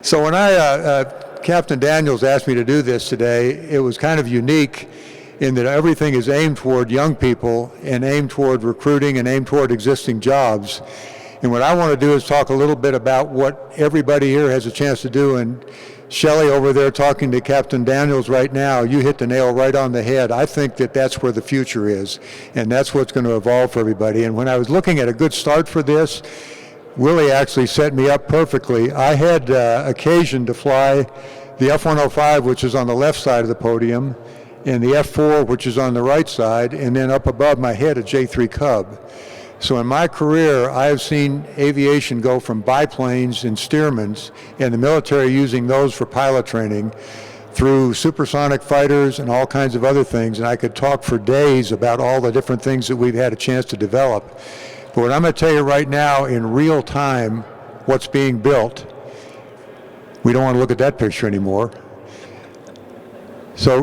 So when Captain Daniels asked me to do this today, it was kind of unique in that everything is aimed toward young people and aimed toward recruiting and aimed toward existing jobs. And what I want to do is talk a little bit about what everybody here has a chance to do. And Shelley over there talking to Captain Daniels right now, you hit the nail right on the head. I think that that's where the future is, and that's what's going to evolve for everybody. And when I was looking at a good start for this, Willie actually set me up perfectly. I had occasion to fly the F-105, which is on the left side of the podium, and the F-4, which is on the right side, and then up above my head a J-3 Cub. So in my career, I have seen aviation go from biplanes and Stearmans, and the military using those for pilot training, through supersonic fighters and all kinds of other things. And I could talk for days about all the different things that we've had a chance to develop. But what I'm going to tell you right now, in real time, what's being built, we don't want to look at that picture anymore. So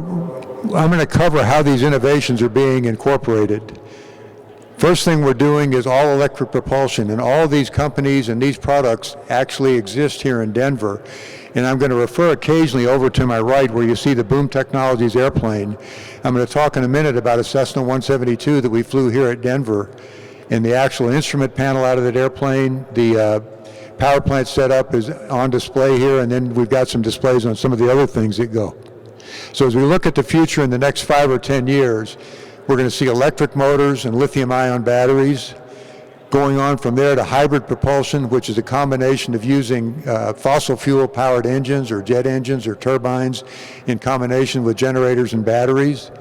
I'm going to cover how these innovations are being incorporated. First thing we're doing is all electric propulsion, and all these companies and these products actually exist here in Denver. And I'm going to refer occasionally over to my right where you see the Boom Technologies airplane. I'm going to talk in a minute about a Cessna 172 that we flew here at Denver, and the actual instrument panel out of that airplane. The power plant setup is on display here, and then we've got some displays on some of the other things that go. So as we look at the future in the next 5 or 10 years, we're going to see electric motors and lithium-ion batteries, going on from there to hybrid propulsion, which is a combination of using fossil fuel-powered engines or jet engines or turbines in combination with generators and batteries.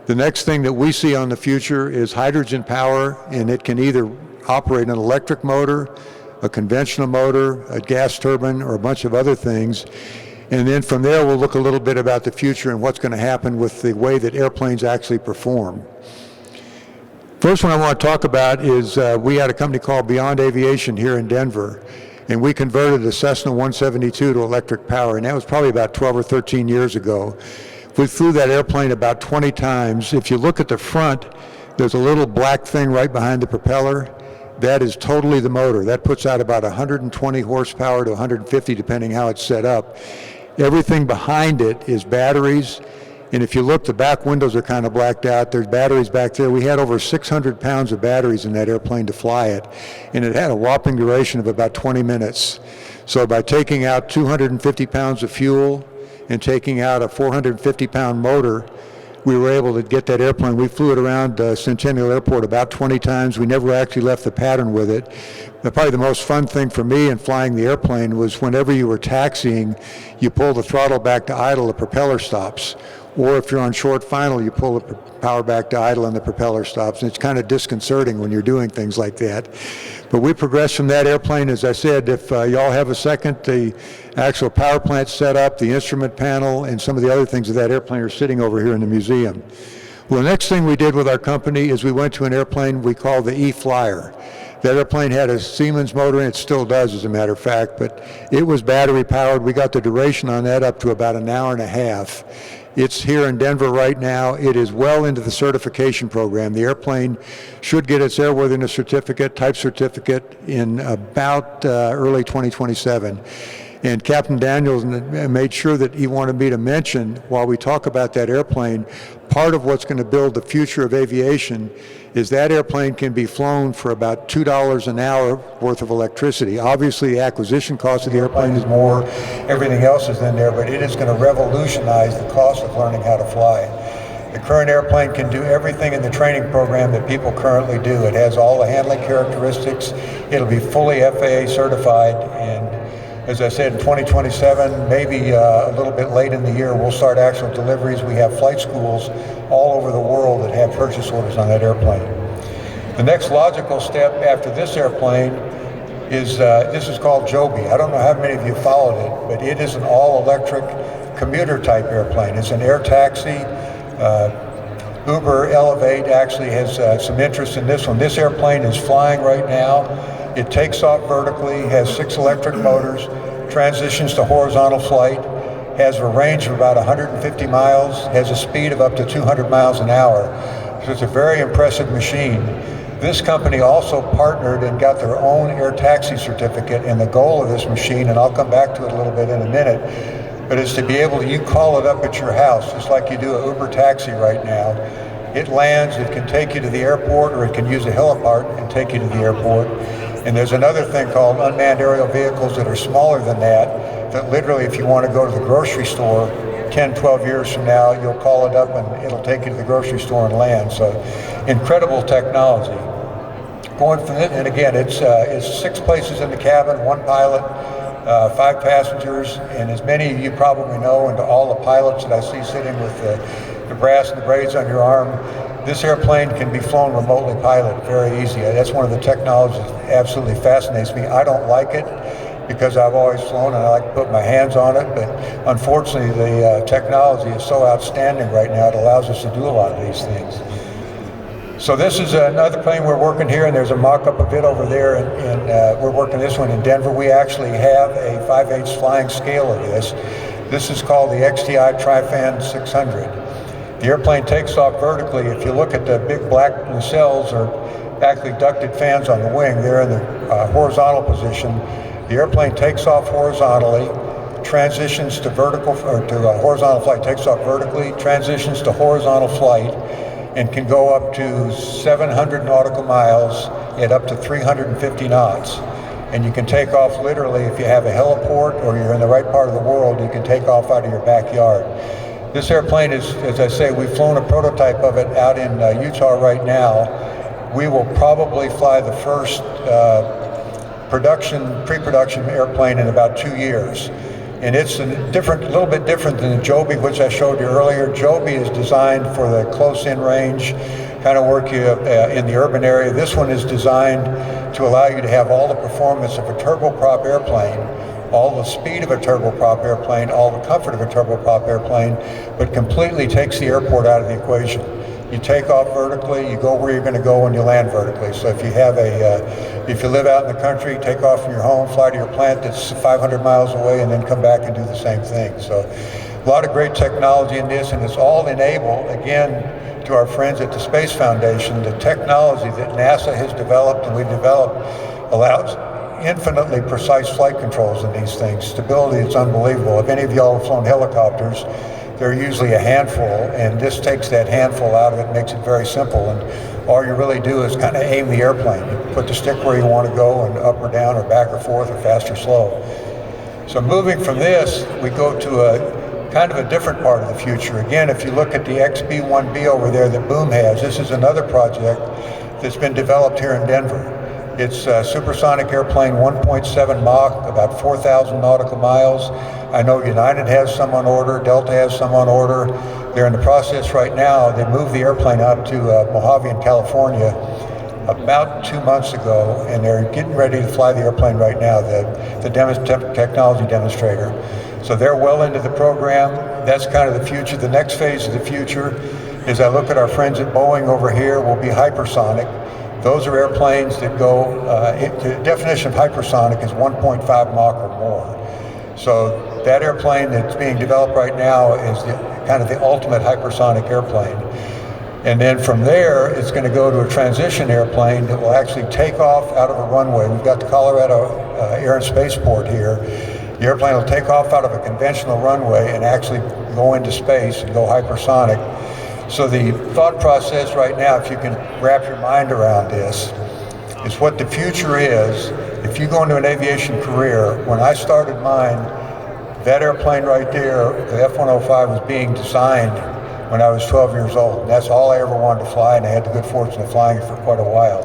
The next thing that we see on the future is hydrogen power, and it can either operate an electric motor, a conventional motor, a gas turbine, or a bunch of other things. And then from there, we'll look a little bit about the future and what's going to happen with the way that airplanes actually perform. First one I want to talk about is we had a company called Beyond Aviation here in Denver, and we converted a Cessna 172 to electric power, and that was probably about 12 or 13 years ago. We flew that airplane about 20 times. If you look at the front, there's a little black thing right behind the propeller. That is totally the motor. That puts out about 120 horsepower to 150, depending how it's set up. Everything behind it is batteries, and if you look, the back windows are kind of blacked out. There's batteries back there. We had over 600 pounds of batteries in that airplane to fly it, and it had a whopping duration of about 20 minutes. So by taking out 250 pounds of fuel and taking out a 450-pound motor, we were able to get that airplane. We flew it around Centennial Airport about 20 times. We never actually left the pattern with it. But probably the most fun thing for me in flying the airplane was whenever you were taxiing, you pull the throttle back to idle, the propeller stops. Or if you're on short final, you pull the power back to idle and the propeller stops. And it's kind of disconcerting when you're doing things like that. But we progressed from that airplane, as I said. If y'all have a second, the actual power plant set up, the instrument panel, and some of the other things of that airplane are sitting over here in the museum. Well, the next thing we did with our company is we went to an airplane we call the E-Flyer. That airplane had a Siemens motor, and it still does, as a matter of fact, but it was battery powered. We got the duration on that up to about an hour and a half. It's here in Denver right now. It is well into the certification program. The airplane should get its airworthiness certificate, type certificate, in about early 2027. And Captain Daniels made sure that he wanted me to mention, while we talk about that airplane, part of what's going to build the future of aviation is that airplane can be flown for about $2 an hour worth of electricity. Obviously, the acquisition cost of the airplane is more, everything else is in there, but it is going to revolutionize the cost of learning how to fly. The current airplane can do everything in the training program that people currently do. It has all the handling characteristics. It'll be fully FAA certified, and as I said, in 2027, maybe a little bit late in the year, we'll start actual deliveries. We have flight schools all over the world that have purchase orders on that airplane. The next logical step after this airplane is, this is called Joby. I don't know how many of you followed it, but it is an all-electric commuter type airplane. It's an air taxi. Uber Elevate actually has some interest in this one. This airplane is flying right now. It takes off vertically, has 6 electric motors, transitions to horizontal flight, has a range of about 150 miles, has a speed of up to 200 miles an hour. So it's a very impressive machine. This company also partnered and got their own air taxi certificate, and the goal of this machine, and I'll come back to it a little bit in a minute, but is to be able to, you call it up at your house, just like you do an Uber taxi right now. It lands, it can take you to the airport, or it can use a heliport and take you to the airport. And there's another thing called unmanned aerial vehicles that are smaller than that literally, if you want to go to the grocery store 10, 12 years from now, you'll call it up and it'll take you to the grocery store and land. So incredible technology. Going from it, and again, it's 6 places in the cabin, 1 pilot, 5 passengers, and as many of you probably know, and to all the pilots that I see sitting with the brass and the braids on your arm, this airplane can be flown remotely piloted very easy. That's one of the technologies that absolutely fascinates me. I don't like it because I've always flown and I like to put my hands on it, but unfortunately the technology is so outstanding right now, it allows us to do a lot of these things. So this is another plane we're working here, and there's a mock-up of it over there, and we're working this one in Denver. We actually have a 5/8 flying scale of this. This is called the XTI Trifan 600. The airplane takes off vertically. If you look at the big black nacelles, or actually ducted fans on the wing, they're in the horizontal position. The airplane takes off horizontally, transitions to vertical, or to horizontal flight, takes off vertically, transitions to horizontal flight, and can go up to 700 nautical miles at up to 350 knots. And you can take off literally, if you have a heliport or you're in the right part of the world, you can take off out of your backyard. This airplane is, as I say, we've flown a prototype of it out in Utah right now. We will probably fly the first pre-production airplane in about 2 years. And it's a little bit different than the Joby, which I showed you earlier. Joby is designed for the close-in range, kind of work you in the urban area. This one is designed to allow you to have all the performance of a turboprop airplane, all the speed of a turboprop airplane, all the comfort of a turboprop airplane, but completely takes the airport out of the equation. You take off vertically, you go where you're going to go, and you land vertically. So if you have if you live out in the country, take off from your home, fly to your plant that's 500 miles away, and then come back and do the same thing. So a lot of great technology in this, and it's all enabled, again, to our friends at the Space Foundation. The technology that NASA has developed and we've developed allows infinitely precise flight controls in these things. Stability is unbelievable. If any of y'all have flown helicopters, they're usually a handful, and this takes that handful out of it, makes it very simple, and all you really do is kind of aim the airplane. You put the stick where you want to go, and up or down or back or forth or fast or slow. So moving from this, we go to a kind of a different part of the future. Again, if you look at the XB-1B over there that Boom has, this is another project that's been developed here in Denver. It's a supersonic airplane, 1.7 Mach, about 4,000 nautical miles. I know United has some on order, Delta has some on order. They're in the process right now. They moved the airplane out to Mojave in California about 2 months ago, and they're getting ready to fly the airplane right now, the technology demonstrator. So they're well into the program. That's kind of the future. The next phase of the future, as I look at our friends at Boeing over here, will be hypersonic. Those are airplanes that go, the definition of hypersonic is 1.5 Mach or more. So that airplane that's being developed right now is kind of the ultimate hypersonic airplane. And then from there, it's going to go to a transition airplane that will actually take off out of a runway. We've got the Colorado Air and Spaceport here. The airplane will take off out of a conventional runway and actually go into space and go hypersonic. So the thought process right now, if you can wrap your mind around this, is what the future is. If you go into an aviation career, when I started mine, that airplane right there, the F-105, was being designed when I was 12 years old. And that's all I ever wanted to fly, and I had the good fortune of flying it for quite a while.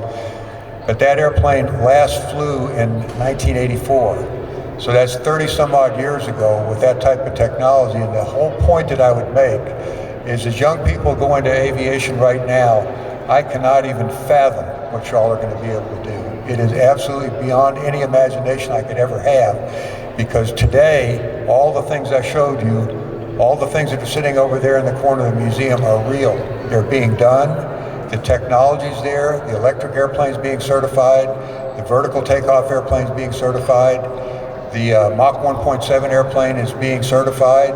But that airplane last flew in 1984. So that's 30 some odd years ago with that type of technology. And the whole point that I would make is, as young people go into aviation right now, I cannot even fathom what y'all are going to be able to do. It is absolutely beyond any imagination I could ever have, because today, all the things I showed you, all the things that are sitting over there in the corner of the museum are real. They're being done. The technology's there. The electric airplanes being certified. The vertical takeoff airplanes being certified. The Mach 1.7 airplane is being certified.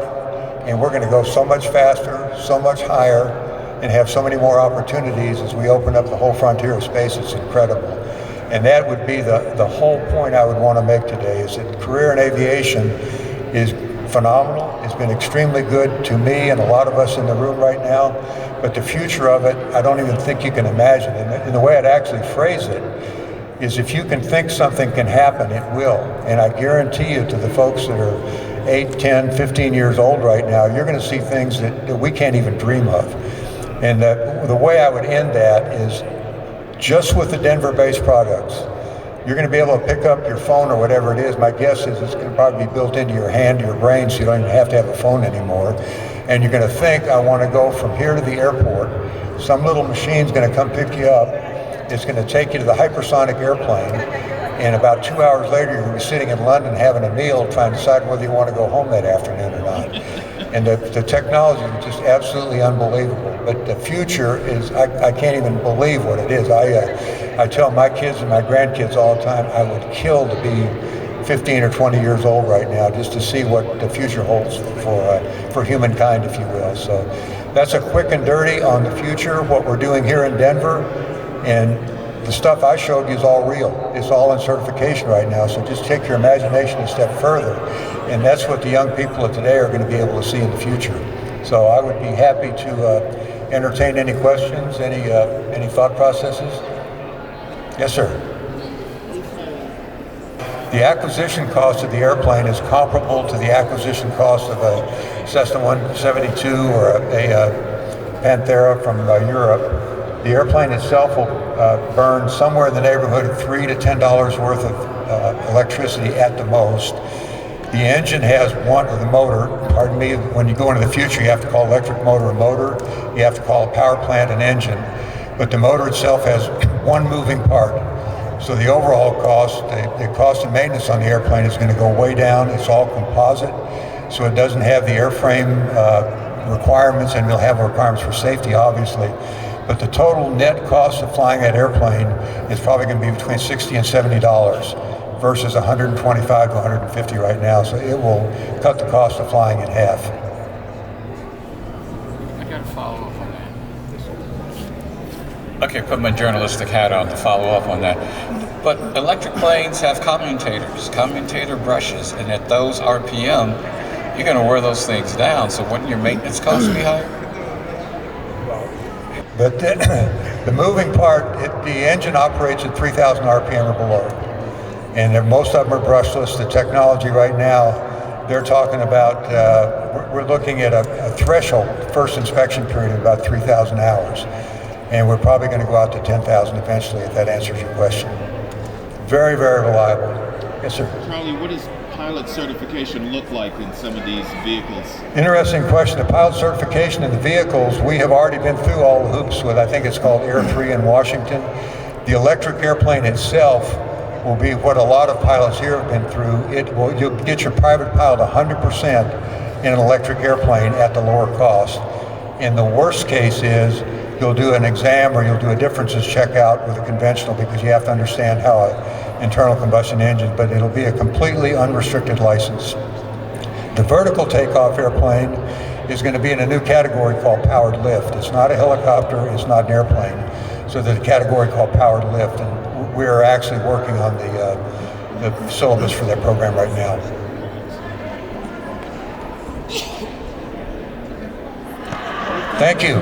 And we're going to go so much faster, so much higher. and have so many more opportunities as we open up the whole frontier of space. It's incredible. And that would be the whole point I would want to make today, is that career in aviation is phenomenal. It's been extremely good to me and a lot of us in the room right now, but the future of it, I don't even think you can imagine. And the way I'd actually phrase it is, if you can think something can happen, it will. And I guarantee you, to the folks that are 8, 10, 15 years old right now, you're going to see things that we can't even dream of. And the way I would end that is, just with the Denver-based products, you're going to be able to pick up your phone or whatever it is. My guess is it's going to probably be built into your hand, your brain, so you don't even have to have a phone anymore. And you're going to think, I want to go from here to the airport. Some little machine's going to come pick you up. It's going to take you to the hypersonic airplane. And about 2 hours later, you're going to be sitting in London having a meal, trying to decide whether you want to go home that afternoon or not. And the technology is just absolutely unbelievable. But the future is, I can't even believe what it is. I tell my kids and my grandkids all the time, I would kill to be 15 or 20 years old right now, just to see what the future holds for humankind, if you will. So that's a quick and dirty on the future, what we're doing here in Denver. And the stuff I showed you is all real. It's all in certification right now, so just take your imagination a step further. And that's what the young people of today are going to be able to see in the future. So I would be happy to entertain any questions, any thought processes. Yes, sir. The acquisition cost of the airplane is comparable to the acquisition cost of a Cessna 172 or a Panthera from Europe. The airplane itself will burn somewhere in the neighborhood of $3 to $10 worth of electricity at the most. The engine has one, or the motor, pardon me, when you go into the future, you have to call electric motor a motor, you have to call a power plant an engine, but the motor itself has one moving part. So the overall cost, the cost of maintenance on the airplane is going to go way down. It's all composite, so it doesn't have the airframe requirements, and we'll have requirements for safety, obviously. But the total net cost of flying that airplane is probably going to be between $60 and $70 versus $125 to $150 right now. So it will cut the cost of flying in half. I got to follow up on that. Okay, put my journalistic hat on to follow up on that. But electric planes have commutator brushes, and at those RPM, you're going to wear those things down. So wouldn't your maintenance costs be higher? But the moving part, the engine operates at 3,000 RPM or below. And most of them are brushless. The technology right now, they're talking about, we're looking at a threshold first inspection period of about 3,000 hours. And we're probably going to go out to 10,000 eventually, if that answers your question. Very, very reliable. Yes, sir. Charlie, what does pilot certification look like in some of these vehicles? Interesting question. The pilot certification in the vehicles, we have already been through all the hoops with, I think it's called Air 3 in Washington. The electric airplane itself will be what a lot of pilots here have been through. You'll get your private pilot 100% in an electric airplane at the lower cost. And the worst case is you'll do an exam or you'll do a differences checkout with a conventional, because you have to understand how an internal combustion engine, but it'll be a completely unrestricted license. The vertical takeoff airplane is going to be in a new category called powered lift. It's not a helicopter, it's not an airplane. So there's a category called powered lift, and we're actually working on the syllabus for that program right now. Thank you.